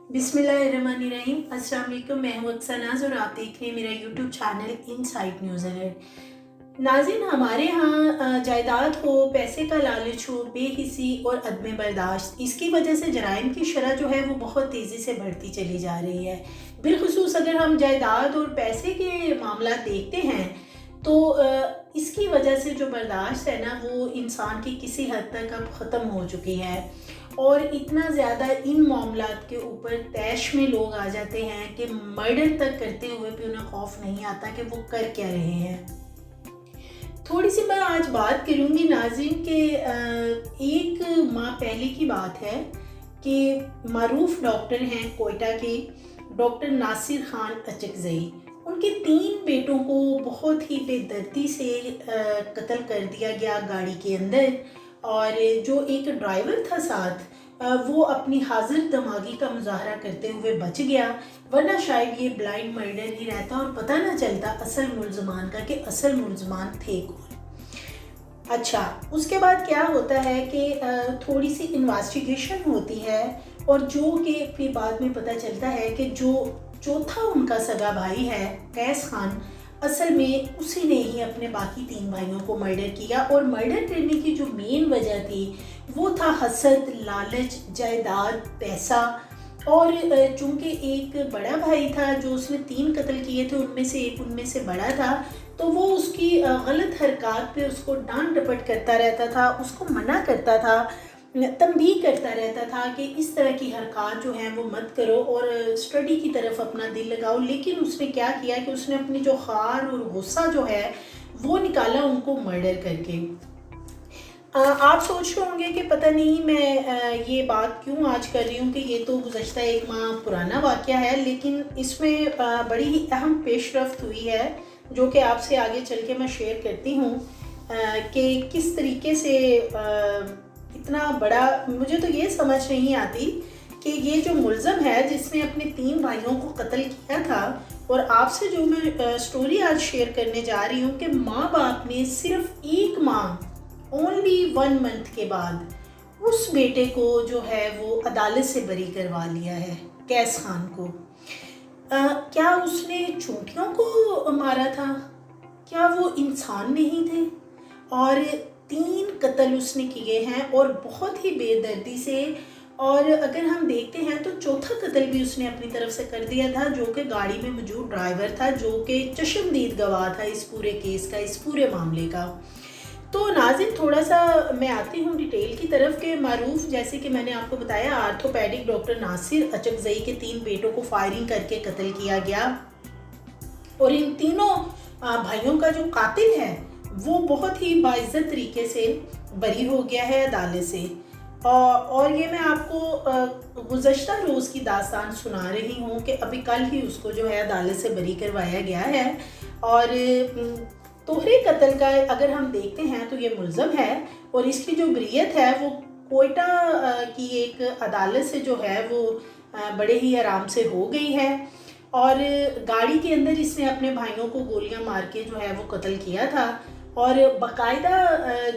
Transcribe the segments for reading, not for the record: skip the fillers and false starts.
बिस्मिल्लाहिर्रहमानिर्रहीम। अस्सलाम वालेकुम। मैं हूँ अक्सर और आप देख रहे हैं मेरा YouTube channel inside news alert. नाज़रीन, हमारे यहाँ जायदाद हो, पैसे का लालच हो, बेहिसी और अदम बर्दाश्त, इसकी वजह से जराइम की शरह जो है वो बहुत तेज़ी से बढ़ती चली जा रही है। बिलखुसूस अगर हम जायदाद और पैसे के मामला देखते हैं तो इसकी वजह से जो बर्दाश्त है ना वो इंसान की किसी हद तक अब ख़त्म हो चुकी है और इतना ज़्यादा इन मामलात के ऊपर तैश में लोग आ जाते हैं कि मर्डर तक करते हुए भी उन्हें खौफ नहीं आता कि वो कर क्या रहे हैं। थोड़ी सी मैं आज बात करूँगी नाज़रीन के एक माह पहले की बात है कि मारूफ डॉक्टर हैं कोयटा के डॉक्टर नासिर खान अचकज़ई, उनके 3 बेटों को बहुत ही बेदर्दी से कत्ल कर दिया गया गाड़ी के अंदर। और जो एक ड्राइवर था साथ वो अपनी हाजिर दिमागी का मुजाहरा करते हुए बच गया, वरना शायद ये ब्लाइंड मर्डर ही रहता और पता ना चलता असल मुल्ज़मान का कि असल मुल्ज़मान थे कौन। अच्छा, उसके बाद क्या होता है कि थोड़ी सी इन्वेस्टिगेशन होती है और जो कि फिर बाद में पता चलता है कि जो चौथा उनका सगा भाई है कैस खान, असल में उसी ने ही अपने बाकी 3 भाइयों को मर्डर किया। और मर्डर करने की जो मेन वजह थी वो था हसद, लालच, जायदाद, पैसा। और चूंकि एक बड़ा भाई था जो उसने 3 कत्ल किए थे, उनमें से एक उनमें से बड़ा था, तो वो उसकी गलत हरकत पे उसको डांट डपट करता रहता था, उसको मना करता था, तंबीह करता रहता था कि इस तरह की हरकत जो है वो मत करो और स्टडी की तरफ अपना दिल लगाओ। लेकिन उसने क्या किया कि उसने अपनी जो खार और गुस्सा जो है वो निकाला उनको मर्डर करके। आप सोच रहे होंगे कि पता नहीं मैं ये बात क्यों आज कर रही हूँ कि ये तो गुज़श्ता 1 माह पुराना वाक़या है, लेकिन इसमें बड़ी ही अहम पेशरफ्त हुई है जो कि आपसे आगे चल के मैं शेयर करती हूँ कि किस तरीके से इतना बड़ा, मुझे तो ये समझ नहीं आती कि ये जो मुल्ज़म है जिसने अपने 3 भाइयों को कत्ल किया था, और आपसे जो मैं स्टोरी आज शेयर करने जा रही हूँ कि माँ बाप ने सिर्फ 1 माह, ओनली 1 मंथ के बाद उस बेटे को जो है वो अदालत से बरी करवा लिया है, कैस खान को। क्या उसने चूंटियों को मारा था? क्या वो इंसान नहीं थे? और 3 कत्ल उसने किए हैं और बहुत ही बेदर्दी से। और अगर हम देखते हैं तो चौथा कत्ल भी उसने अपनी तरफ से कर दिया था, जो कि गाड़ी में मौजूद ड्राइवर था, जो कि चश्मदीद गवाह था इस पूरे केस का, इस पूरे मामले का। तो नाज़रीन, थोड़ा सा मैं आती हूँ डिटेल की तरफ के मारूफ, जैसे कि मैंने आपको बताया, आर्थोपेडिक डॉक्टर नासिर अचकज़ई के 3 बेटों को फायरिंग करके कत्ल किया गया। और इन तीनों भाइयों का जो कातिल है वो बहुत ही बाइज्जत तरीके से बरी हो गया है अदालत से। और ये मैं आपको गुज़श्ता रोज़ की दास्तान सुना रही हूँ कि अभी कल ही उसको जो है अदालत से बरी करवाया गया है। और तोहरे कत्ल का अगर हम देखते हैं तो ये मुल्ज़म है और इसकी जो बरीयत है वो कोयटा की एक अदालत से जो है वो बड़े ही आराम से हो गई है। और गाड़ी के अंदर इसने अपने भाइयों को गोलियां मार के जो है वो कत्ल किया था। और बाकायदा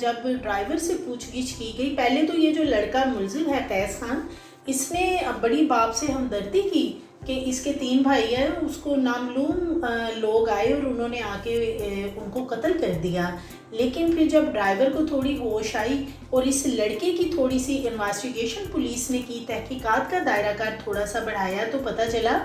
जब ड्राइवर से पूछगिछ की गई, पहले तो ये जो लड़का मुल्ज़िम है कैस खान, इसने बड़ी बाप से हमदर्दी की कि इसके 3 भाई हैं, उसको नामालूम लोग आए और उन्होंने आके उनको कत्ल कर दिया। लेकिन फिर जब ड्राइवर को थोड़ी होश आई और इस लड़के की थोड़ी सी इन्वेस्टिगेशन पुलिस ने की, तहकीकात का दायरा कार थोड़ा सा बढ़ाया, तो पता चला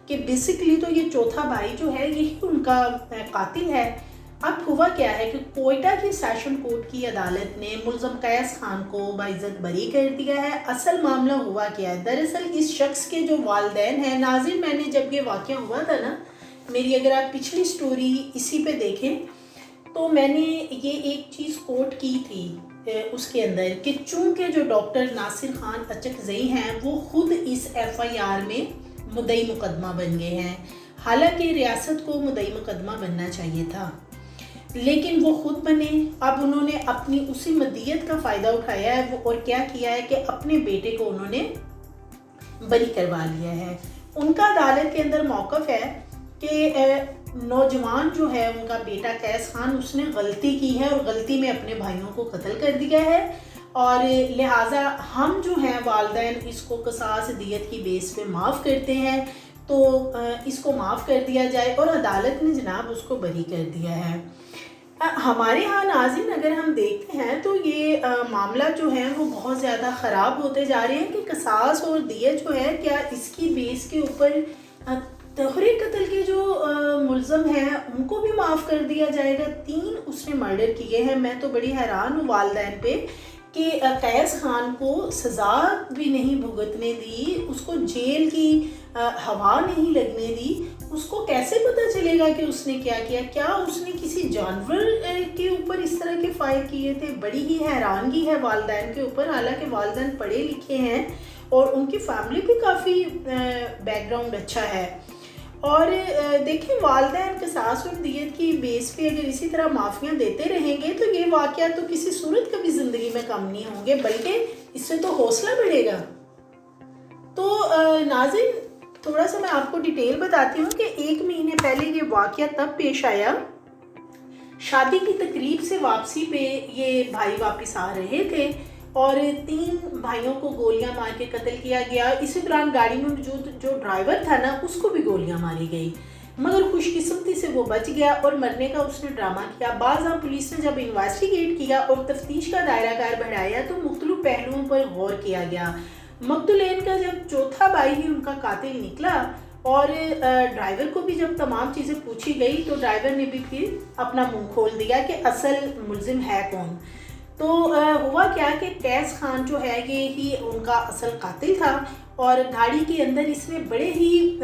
कि बेसिकली तो ये चौथा भाई जो है यही उनका कातिल है। अब हुआ क्या है कि कोयटा की सेशन कोर्ट की अदालत ने मुल्ज़म कैस खान को बाइज्जत बरी कर दिया है। असल मामला हुआ क्या है, दरअसल इस शख्स के जो वालिदैन हैं, नाज़रीन, मैंने जब ये वाक़या हुआ था ना, मेरी अगर आप पिछली स्टोरी इसी पे देखें तो मैंने ये एक चीज़ कोट की थी उसके अंदर कि चूँकि जो डॉक्टर नासिर खान अचकज़ई हैं वो ख़ुद इस FIR में मुद्दई मुकदमा बन गए हैं। हालांकि रियासत को मुद्दई मुकदमा बनना चाहिए था, लेकिन वो खुद बने। अब उन्होंने अपनी उसी मदीयत का फ़ायदा उठाया है वो, और क्या किया है कि अपने बेटे को उन्होंने बरी करवा लिया है। उनका अदालत के अंदर मौक़िफ़ है कि नौजवान जो है उनका बेटा कैस खान, उसने गलती की है और गलती में अपने भाइयों को कत्ल कर दिया है। اور لہٰذا ہم جو ہیں والدین اس کو قصاص دیت کی بیس پہ معاف کرتے ہیں، تو اس کو معاف کر دیا جائے، اور عدالت نے جناب اس کو بری کر دیا ہے۔ ہمارے ہاں ناظرین اگر ہم دیکھتے ہیں تو یہ معاملہ جو ہے وہ بہت زیادہ خراب ہوتے جا رہے ہیں کہ قصاص اور دیت جو ہے، کیا اس کی بیس کے اوپر تحریک قتل کے جو ملزم ہیں ان کو بھی معاف کر دیا جائے گا؟ 3 اس نے مرڈر کیے ہیں۔ میں تو بڑی حیران ہوں والدین پہ کہ قیس خان کو سزا بھی نہیں بھگتنے دی، اس کو جیل کی ہوا نہیں لگنے دی، اس کو کیسے پتہ چلے گا کہ اس نے کیا کیا؟ کیا اس نے کسی جانور کے اوپر اس طرح کے فائر کیے تھے؟ بڑی ہی حیرانگی ہے والدین کے اوپر، حالانکہ والدین پڑھے لکھے ہیں اور ان کی فیملی بھی کافی بیک گراؤنڈ اچھا ہے۔ اور دیکھیں والدین قصاص اور دیت کی بیس پہ اگر اسی طرح معافیاں دیتے رہیں گے تو یہ واقعات تو کسی صورت کبھی زندگی میں کم نہیں ہوں گے، بلکہ اس سے تو حوصلہ بڑھے گا۔ تو ناظرین تھوڑا سا میں آپ کو ڈیٹیل بتاتی ہوں کہ 1 مہینے پہلے یہ واقعہ تب پیش آیا، شادی کی تقریب سے واپسی پہ یہ بھائی واپس آ رہے تھے اور 3 بھائیوں کو گولیاں مار کے قتل کیا گیا۔ اسی دوران گاڑی میں موجود جو ڈرائیور تھا نا اس کو بھی گولیاں ماری گئی، مگر خوش قسمتی سے وہ بچ گیا اور مرنے کا اس نے ڈرامہ کیا۔ بعض پولیس نے جب انویسٹیگیٹ کیا اور تفتیش کا دائرہ کار بڑھایا تو مختلف پہلوؤں پر غور کیا گیا۔ مقتولین کا جب چوتھا بھائی ہی ان کا قاتل نکلا اور ڈرائیور کو بھی جب تمام چیزیں پوچھی گئی تو ڈرائیور نے بھی پھر اپنا منہ کھول دیا کہ اصل ملزم ہے کون۔ تو ہوا کیا کہ قیس خان جو ہے یہ ہی ان کا اصل قاتل تھا، اور گاڑی کے اندر اس نے بڑے ہی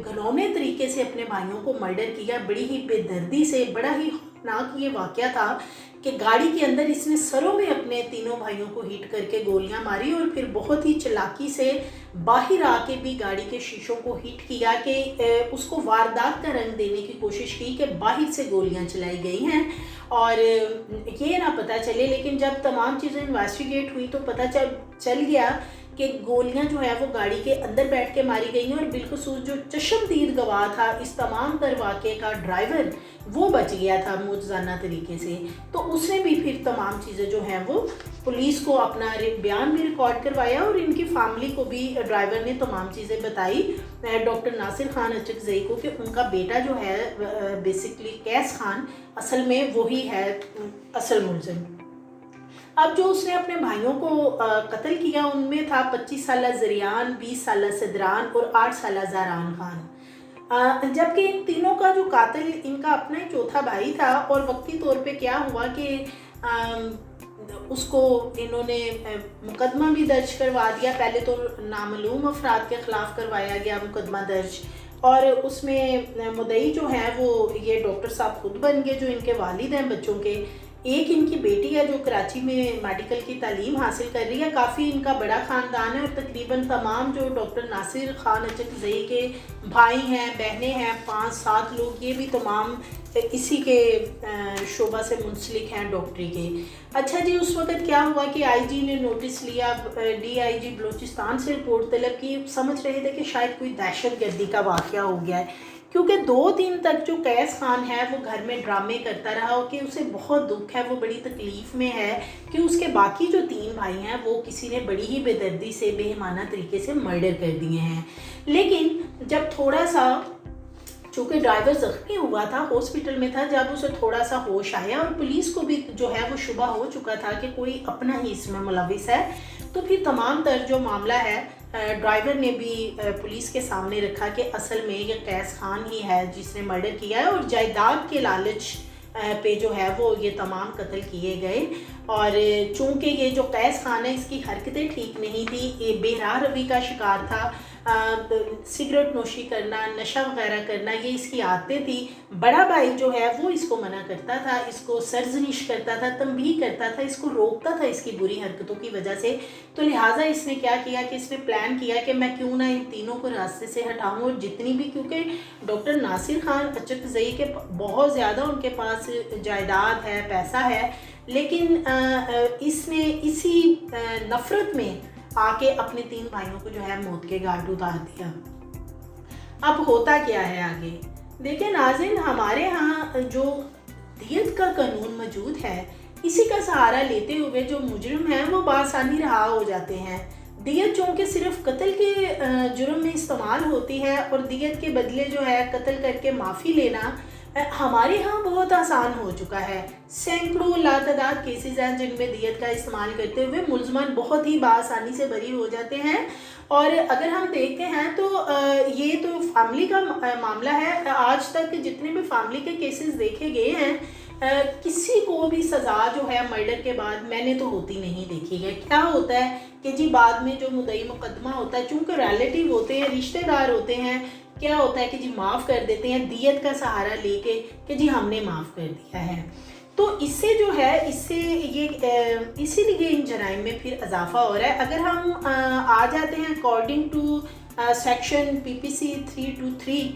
گھنونے طریقے سے اپنے بھائیوں کو مرڈر کیا، بڑی ہی بے دردی سے۔ بڑا ہی خوفناک یہ واقعہ تھا کہ گاڑی کے اندر اس نے سروں میں اپنے تینوں بھائیوں کو ہٹ کر کے گولیاں ماری اور پھر بہت ہی چلاکی سے باہر آ کے بھی گاڑی کے شیشوں کو ہٹ کیا کہ اس کو واردات کا رنگ دینے کی کوشش کی کہ باہر سے گولیاں چلائی گئی ہیں اور یہ نہ پتہ چلے۔ لیکن جب تمام چیزیں انویسٹیگیٹ ہوئی تو پتہ چل گیا کہ گولیاں جو ہے وہ گاڑی کے اندر بیٹھ کے ماری گئی ہیں، اور بالخصوص جو چشمدید گواہ تھا اس تمام تر واقعے کا ڈرائیور، وہ بچ گیا تھا معجزانہ طریقے سے۔ تو اس نے بھی پھر تمام چیزیں جو ہیں وہ پولیس کو اپنا بیان بھی ریکارڈ کروایا اور ان کی فیملی کو بھی ڈرائیور نے تمام چیزیں بتائی ڈاکٹر ناصر خان اچکزئی کو کہ ان کا بیٹا جو ہے بیسکلی قیس خان اصل میں وہی ہے اصل ملزم۔ اب جو اس نے اپنے بھائیوں کو قتل کیا ان میں تھا 25 سالہ زریان، 20 سالہ صدران اور 8 سالہ زاران خان، جبکہ ان تینوں کا جو قاتل ان کا اپنا ہی چوتھا بھائی تھا۔ اور وقتی طور پہ کیا ہوا کہ اس کو انہوں نے مقدمہ بھی درج کروا دیا، پہلے تو نامعلوم افراد کے خلاف کروایا گیا مقدمہ درج، اور اس میں مدعی جو ہیں وہ یہ ڈاکٹر صاحب خود بن گئے جو ان کے والد ہیں بچوں کے۔ ایک ان کی بیٹی ہے جو کراچی میں میڈیکل کی تعلیم حاصل کر رہی ہے، کافی ان کا بڑا خاندان ہے اور تقریباً تمام جو ڈاکٹر ناصر خان اچکزئی کے بھائی ہیں بہنیں ہیں 5-7 لوگ، یہ بھی تمام اسی کے شعبہ سے منسلک ہیں ڈاکٹری کے۔ اچھا جی، اس وقت کیا ہوا کہ آئی جی نے نوٹس لیا، ڈی آئی جی بلوچستان سے رپورٹ طلب کی، سمجھ رہے تھے کہ شاید کوئی دہشت گردی کا واقعہ ہو گیا ہے، کیونکہ 2 دن تک جو قیس خان ہے وہ گھر میں ڈرامے کرتا رہا کہ اسے بہت دکھ ہے، وہ بڑی تکلیف میں ہے کہ اس کے باقی جو 3 بھائی ہیں وہ کسی نے بڑی ہی بے دردی سے بے ایمانہ طریقے سے مرڈر کر دیے ہیں۔ لیکن جب تھوڑا سا چونکہ ڈرائیور زخمی ہوا تھا، ہاسپٹل میں تھا، جب اسے تھوڑا سا ہوش آیا اور پولیس کو بھی جو ہے وہ شبہ ہو چکا تھا کہ کوئی اپنا ہی اس میں ملوث ہے، تو پھر تمام تر جو معاملہ ہے ڈرائیور نے بھی پولیس کے سامنے رکھا کہ اصل میں یہ قیس خان ہی ہے جس نے مرڈر کیا ہے، اور جائیداد کے لالچ پہ جو ہے وہ یہ تمام قتل کیے گئے۔ اور چونکہ یہ جو قیس خان ہے اس کی حرکتیں ٹھیک نہیں تھی، یہ بے راہ روی کا شکار تھا، سگریٹ نوشی کرنا، نشہ وغیرہ کرنا، یہ اس کی عادتیں تھی۔ بڑا بھائی جو ہے وہ اس کو منع کرتا تھا، اس کو سرزنش کرتا تھا، تنبیہ کرتا تھا، اس کو روکتا تھا اس کی بری حرکتوں کی وجہ سے۔ تو لہٰذا اس نے کیا کیا کہ اس نے پلان کیا کہ میں کیوں نہ ان تینوں کو راستے سے ہٹاؤں، اور جتنی بھی، کیونکہ ڈاکٹر ناصر خان اچکزئی کے بہت زیادہ ان کے پاس جائیداد ہے، پیسہ ہے، لیکن اس نے اسی نفرت میں آ کے اپنے 3 بھائیوں کو جو ہے موت کے گھاٹ اتار دیا۔ اب ہوتا کیا ہے آگے دیکھیں ناظرین، ہمارے ہاں جو دیت کا قانون موجود ہے इसी का सहारा लेते हुए जो मुजरिम हैं वो बासानी रहा हो जाते हैं। दियत चूँकि सिर्फ कत्ल के जुर्म में इस्तेमाल होती है और दियत के बदले जो है कत्ल करके माफ़ी लेना हमारे यहाँ बहुत आसान हो चुका है। सैकड़ों लातादाद केसेस हैं जिनमें दियत का इस्तेमाल करते हुए मुल्ज़मान बहुत ही बआसानी से बरी हो जाते हैं। और अगर हम देखते हैं तो ये तो फैमिली का मामला है। आज तक जितने भी फैमिली के केसेस देखे गए हैं किसी को भी सज़ा जो है मर्डर के बाद मैंने तो होती नहीं देखी है। क्या होता है कि जी बाद में जो मुद्दई मुकदमा होता है, चूँकि रिलेटिव होते हैं, रिश्तेदार होते हैं, क्या होता है कि जी माफ़ कर देते हैं दियत का सहारा लेके कि जी हमने माफ़ कर दिया है। तो इससे जो है इसीलिए इन जराइम में फिर इजाफा हो रहा है। अगर हम आ जाते हैं अकॉर्डिंग टू सेक्शन PPC 323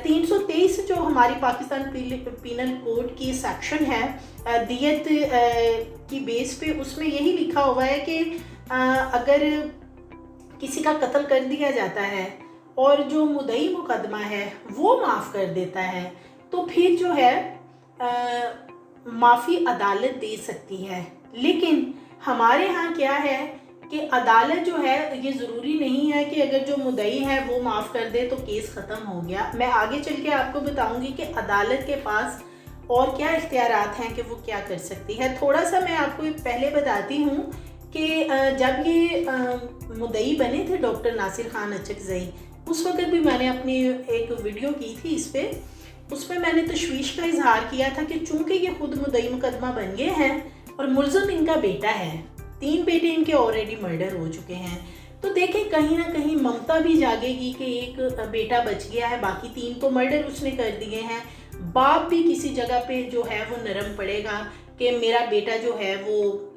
323 जो हमारी पाकिस्तान पीनल कोड की सेक्शन है दियत की बेस पे, उसमें यही लिखा हुआ है कि अगर किसी का कत्ल कर दिया जाता है और जो मुद्दई मुकदमा है वो माफ़ कर देता है तो फिर जो है माफ़ी अदालत दे सकती है। लेकिन हमारे यहाँ क्या है कि अदालत जो है ये ज़रूरी नहीं है कि अगर जो मुद्दई है वो माफ़ कर दे तो केस ख़त्म हो गया। मैं आगे चल के आपको बताऊंगी कि अदालत के पास और क्या इख्तियारात हैं कि वो क्या कर सकती है। थोड़ा सा मैं आपको पहले बताती हूँ कि जब ये मुद्दई बने थे डॉक्टर नासिर खान अचकज़ई, उस वक्त भी मैंने अपनी एक वीडियो की थी इस पर। उसमें मैंने तशवीश का इजहार किया था कि चूँकि ये खुद मुद्दई मुकदमा बन गए हैं और मुल्ज़म इनका बेटा है, 3 बेटे इनके ऑलरेडी मर्डर हो चुके हैं, तो देखें कहीं ना कहीं ममता भी जागेगी कि एक बेटा बच गया है, बाकी 3 तो मर्डर उसने कर दिए हैं। बाप भी किसी जगह पे जो है वो नरम पड़ेगा कि मेरा बेटा जो है वो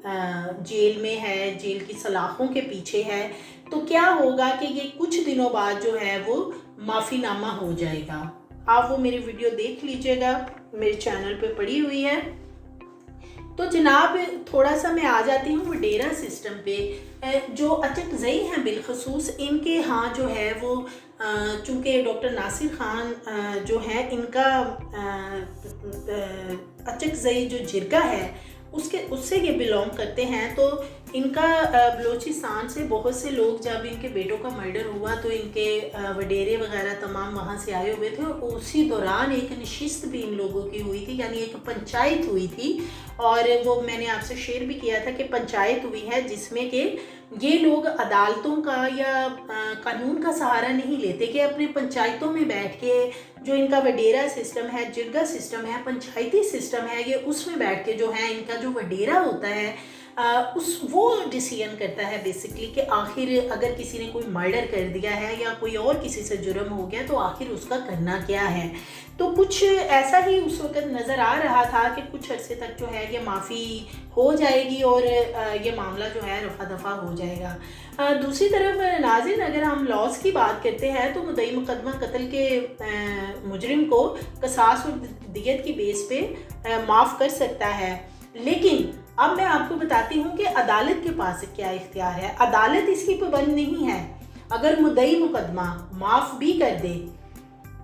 जेल में है, जेल की सलाखों के पीछे है, तो क्या होगा कि ये कुछ दिनों बाद जो है वो माफ़ीनामा हो जाएगा। आप वो मेरी वीडियो देख लीजिएगा, मेरे चैनल पे पड़ी हुई है। तो जनाब थोड़ा सा मैं आ जाती हूँ वडेरा सिस्टम पे। जो अचकज़ई हैं बिलखसूस, इनके यहाँ जो है वो चूँकि डॉक्टर नासिर खान जो है इनका अचकज़ई जो जिरगा है उससे ये बिलोंग करते हैं। तो इनका बलूचिस्तान से बहुत से लोग जब इनके बेटों का मर्डर हुआ तो इनके वडेरे वगैरह तमाम वहाँ से आए हुए थे और उसी दौरान एक नशिस्त भी इन लोगों की हुई थी, यानी एक पंचायत हुई थी। और वो मैंने आपसे शेयर भी किया था कि पंचायत हुई है जिसमें कि ये लोग अदालतों का या कानून का सहारा नहीं लेते कि अपने पंचायतों में बैठ के जो इनका वडेरा सिस्टम है, जिरगा सिस्टम है, पंचायती सिस्टम है, ये उसमें बैठ के जो है इनका जो वडेरा होता है वो डिसीजन करता है बेसिकली कि आखिर अगर किसी ने कोई मर्डर कर दिया है या कोई और किसी से जुर्म हो गया तो आखिर उसका करना क्या है। तो कुछ ऐसा ही उस वक्त नज़र आ रहा था कि कुछ अरसे तक जो है ये माफ़ी हो जाएगी और ये मामला जो है रफा दफा हो जाएगा। दूसरी तरफ नाज़रीन अगर हम लॉस की बात करते हैं तो मुद्दई मुकदमा कत्ल के मुजरिम को कसास और दियत की बेस पे माफ़ कर सकता है। लेकिन अब मैं आपको बताती हूँ कि अदालत के पास क्या इख्तियार है। अदालत इसकी पाबंद नहीं है। अगर मुद्दई मुकदमा माफ़ भी कर दे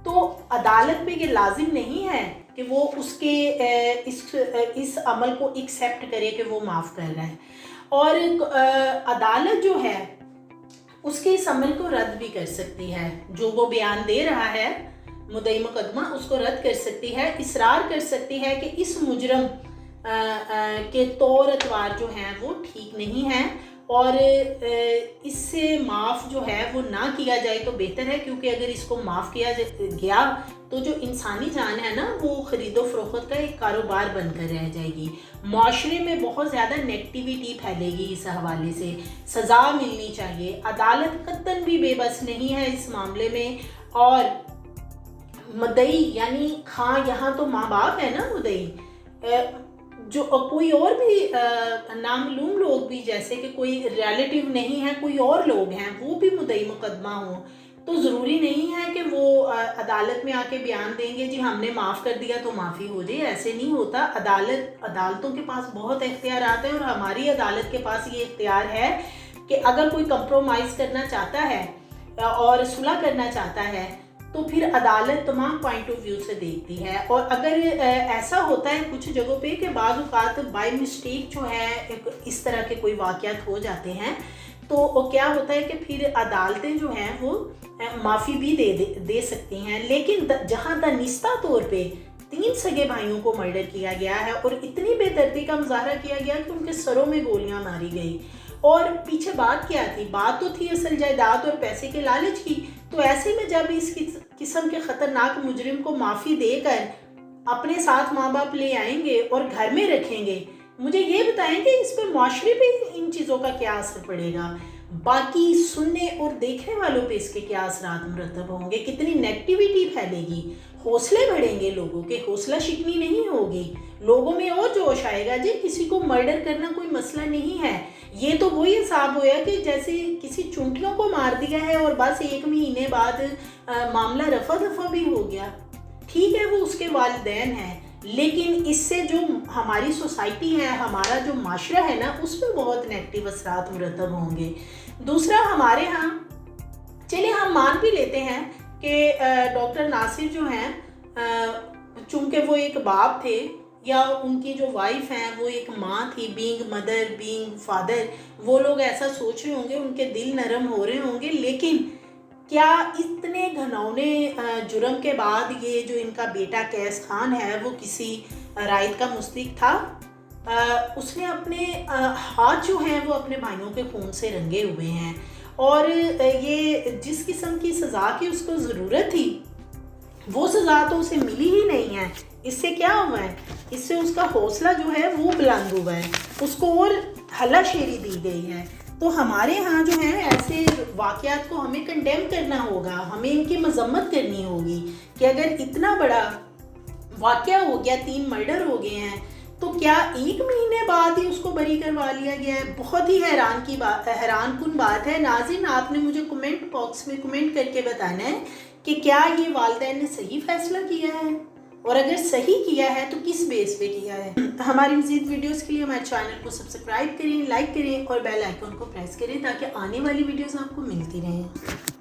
तो अदालत पे ये लाजिम नहीं है कि वो उसके इस अमल को एक्सेप्ट करे कि वो माफ़ कर रहा है। और अदालत जो है उसके इस अमल को रद्द भी कर सकती है। जो वो बयान दे रहा है मुद्दई मुकदमा उसको रद्द कर सकती है, इसरार कर सकती है कि इस मुजरम के तौर अतवार जो हैं वो ठीक नहीं हैं और इससे माफ़ जो है वो ना किया जाए तो बेहतर है, क्योंकि अगर इसको माफ़ किया गया तो जो इंसानी जान है ना वो ख़रीदो फरोख्त का एक कारोबार बनकर रह जाएगी। माशरे में बहुत ज़्यादा नेगेटिविटी फैलेगी इस हवाले से। सज़ा मिलनी चाहिए। अदालत कतई भी बेबस नहीं है इस मामले में। और मुद्दई यानी खां, यहाँ तो माँ बाप है ना मुद्दई, जो कोई और भी नामालूम लोग भी जैसे कि कोई रिलेटिव नहीं है, कोई और लोग हैं वो भी मुद्दई मुकदमा हो, तो ज़रूरी नहीं है कि वो अदालत में आके बयान देंगे जी हमने माफ़ कर दिया तो माफ़ी हो जाए। ऐसे नहीं होता। अदालतों के पास बहुत इख्तियारात है और हमारी अदालत के पास ये इख्तियार है कि अगर कोई कंप्रोमाइज़ करना चाहता है और सुलह करना चाहता है तो फिर अदालत तमाम पॉइंट ऑफ व्यू से देखती है। और अगर ऐसा होता है कुछ जगहों पे कि बाज़ औक़ात बाय मिस्टेक जो है इस तरह के कोई वाक़यात हो जाते हैं, तो क्या होता है कि फिर अदालतें जो हैं वो माफ़ी भी दे सकती हैं। लेकिन जहाँ दानिस्ता तौर पे 3 सगे भाइयों को मर्डर किया गया है और इतनी बेदर्दी का मुजाहरा किया गया कि उनके सरों में गोलियां मारी गई, और पीछे बात क्या थी? बात तो थी असल जायदाद और पैसे के लालच की। तो ऐसे में जब इस किस्म के ख़तरनाक मुजरिम को माफ़ी देकर अपने साथ माँ बाप ले आएंगे और घर में रखेंगे, मुझे ये बताएं कि इस पर माशरे पे इन चीज़ों का क्या असर पड़ेगा, बाकी सुनने और देखने वालों पे इसके क्या असरात मुरतब होंगे, कितनी नेगेटिविटी फैलेगी, हौसले बढ़ेंगे, लोगों के हौसला शिकनी नहीं होगी, लोगों में और जोश आएगा। जी किसी को मर्डर करना कोई मसला नहीं है, ये तो वही हिसाब होया कि जैसे किसी चुंटियों को मार दिया है और बस 1 महीने बाद मामला रफा दफा भी हो गया। ठीक है, वो उसके वालिदैन हैं, लेकिन इससे जो हमारी सोसाइटी है, हमारा जो माशरा है ना, उसमें बहुत नेगेटिव असरात मुरतब होंगे। दूसरा, हमारे यहाँ चलिए हम मान भी लेते हैं कि डॉक्टर नासिर जो हैं, चूँकि वो एक बाप थे या उनकी जो वाइफ हैं वो एक माँ थी, बीइंग मदर बीइंग फादर, वो लोग ऐसा सोच रहे होंगे, उनके दिल नरम हो रहे होंगे। लेकिन क्या इतने घनौने जुर्म के बाद ये जो इनका बेटा कैस खान है वो किसी रायत का मुस्तहिक था? उसने अपने हाथ जो हैं वो अपने भाइयों के खून से रंगे हुए हैं, और ये जिस किस्म की सज़ा की उसको ज़रूरत थी वो सज़ा तो उसे मिली ही नहीं है। इससे क्या हुआ है? इससे उसका हौसला जो है वो बुलंद हुआ है, उसको और हलाशेरी दी गई है। तो हमारे यहाँ जो है ऐसे वाक़यात को हमें कंडेम करना होगा, हमें इनकी मजम्मत करनी होगी कि अगर इतना बड़ा वाक़या हो गया, 3 मर्डर हो गए हैं, तो क्या 1 महीने बाद ही उसको बरी करवा लिया गया है? बहुत ही हैरान कुन बात है। नाज़रीन, आपने मुझे कमेंट बॉक्स में कमेंट करके बताना है कि क्या ये वालिदैन ने सही फैसला किया है, और अगर सही किया है तो किस बेस पे किया है। हमारी मज़ीद वीडियोस के लिए हमारे चैनल को सब्सक्राइब करें, लाइक करें और बेल आइकन को प्रेस करें ताकि आने वाली वीडियोस आपको मिलती रहें।